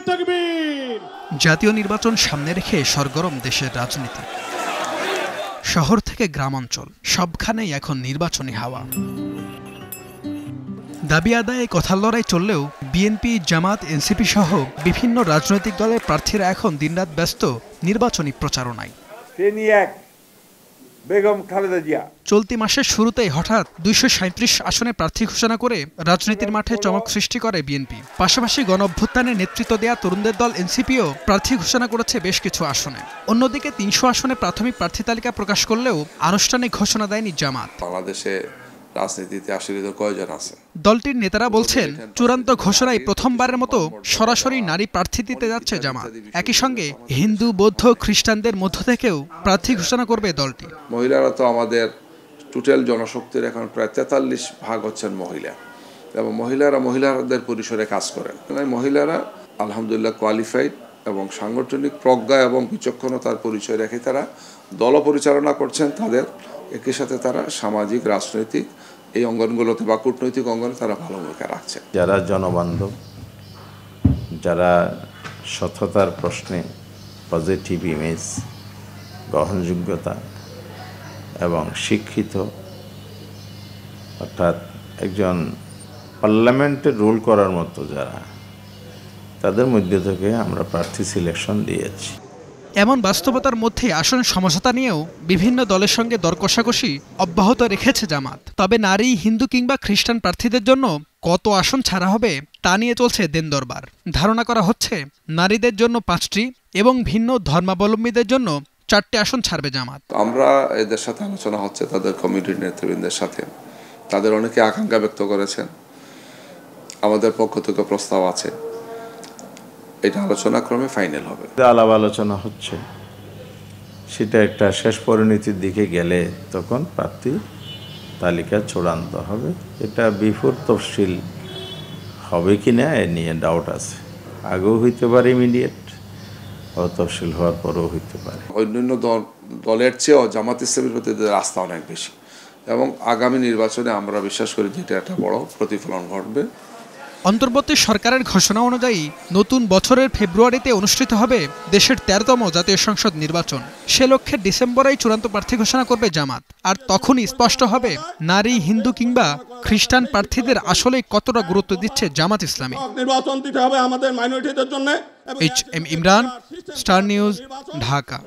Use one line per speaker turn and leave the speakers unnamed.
তাকবীর।
জাতীয় নির্বাচন সামনে রেখে সরগরম দেশের রাজনীতি। শহর থেকে গ্রামাঞ্চল সবখানেই এখন নির্বাচনী হাওয়া। দাবি আদায়ে কথার লড়াই চললেও বিএনপি, জামাত, এনসিপি সহ বিভিন্ন রাজনৈতিক দলের প্রার্থীরা এখন দিনরাত ব্যস্ত নির্বাচনী প্রচারণায়।
বেগম খালেদা জিয়া
চলতি মাসের শুরুতেই হঠাৎ 237 আসনে প্রার্থী ঘোষণা করে রাজনীতির মাঠে চমক সৃষ্টি করে বিএনপি। পাশাপাশি গণঅভ্যুত্থানে নেতৃত্ব দেয়া তরুণদের দল এনসিপিও প্রার্থী ঘোষণা করেছে বেশ কিছু আসনে। অন্যদিকে 300 আসনে প্রাথমিক প্রার্থী তালিকা প্রকাশ করলেও আনুষ্ঠানিক ঘোষণা দেয়নি জামাত।
বাংলাদেশে রাজনীতিতে আসলে কয়জন আছে?
দলটির নেতারা বলছেন, চূড়ান্ত ঘোষণায় প্রথমবারের মতো সরাসরি নারী প্রার্থী দিতে যাচ্ছে জামাত। একই সঙ্গে হিন্দু, বৌদ্ধ, খ্রিস্টানদের মধ্য থেকেও প্রার্থী ঘোষণা করবে দলটি।
মহিলারা তো আমাদের টোটাল জনশক্তির এখন প্রায় 43% হচ্ছেন মহিলা, এবং মহিলাদের পরিসরে কাজ করেন। মহিলারা আলহামদুলিল্লাহ কোয়ালিফাইড এবং সাংগঠনিক প্রজ্ঞা এবং বিচক্ষণতার পরিচয় রেখে তারা দল পরিচালনা করছেন। তাদের একই সাথে তারা সামাজিক, রাজনৈতিক এই অঙ্গনগুলোতে বা কূটনৈতিক অঙ্গনে তারা ভালো ভূমিকা রাখছে।
যারা জনবান্ধব, যারা সততার প্রশ্নে পজিটিভ ইমেজ, গ্রহণযোগ্যতা এবং শিক্ষিত, অর্থাৎ একজন পার্লামেন্টে রুল করার মতো যারা, তাদের মধ্যে থেকে আমরা প্রার্থী সিলেকশন দিয়েছি।
এমন বাস্তবতার মধ্যে আসন সমঝোতা নিয়েও বিভিন্ন দলের সঙ্গে দর কষাকষি অব্যাহত রেখেছে জামাত। তবে নারী, হিন্দু কিংবা খ্রিস্টান প্রার্থীদের জন্য কত আসন ছাড়া হবে তা নিয়ে চলছে দেন দরবার। ধারণা করা হচ্ছে নারীদের জন্য 5টি এবং ভিন্ন ধর্মাবলম্বীদের জন্য 4টি আসন ছাড়বে জামাত।
আমরা এদের সাথে আলোচনা হচ্ছে, তাদের কমিটির নেতৃবৃন্দের সাথে। তাদের অনেকে আকাঙ্ক্ষা ব্যক্ত করেছেন, আমাদের পক্ষ থেকে প্রস্তাব আছে। এটা আলোচনা ক্রমে ফাইনাল হবে।
আলাপ আলোচনা হচ্ছে, সেটা একটা শেষ পরিণতির দিকে গেলে তখন প্রার্থী তালিকা চূড়ান্ত হবে। এটা বিফোর তফসিল হবে কিনা এ নিয়ে ডাউট আছে। আগেও হইতে পারে ইমিডিয়েট, তফসিল হওয়ার পরেও হইতে পারে।
অন্যান্য দলের চেয়েও জামাত ইসলামীর প্রতি আস্থা অনেক বেশি, এবং আগামী নির্বাচনে আমরা বিশ্বাস করি যে এটা একটা বড় প্রতিফলন ঘটবে।
অন্তর্বর্তী সরকারের ঘোষণা অনুযায়ী নতুন বছরের ফেব্রুয়ারিতে অনুষ্ঠিত হবে দেশের 13তম জাতীয় সংসদ নির্বাচন। সে লক্ষ্যে ডিসেম্বরেই চূড়ান্ত প্রার্থী ঘোষণা করবে জামাত। আর তখনই স্পষ্ট হবে নারী, হিন্দু কিংবা খ্রিস্টান প্রার্থীদের আসলে কতটা গুরুত্ব দিচ্ছে জামাত ইসলামী।
নির্বাচন দিতে হবে আমাদের মাইনরিটিদের জন্য।
HM Imran, star news, Dhaka.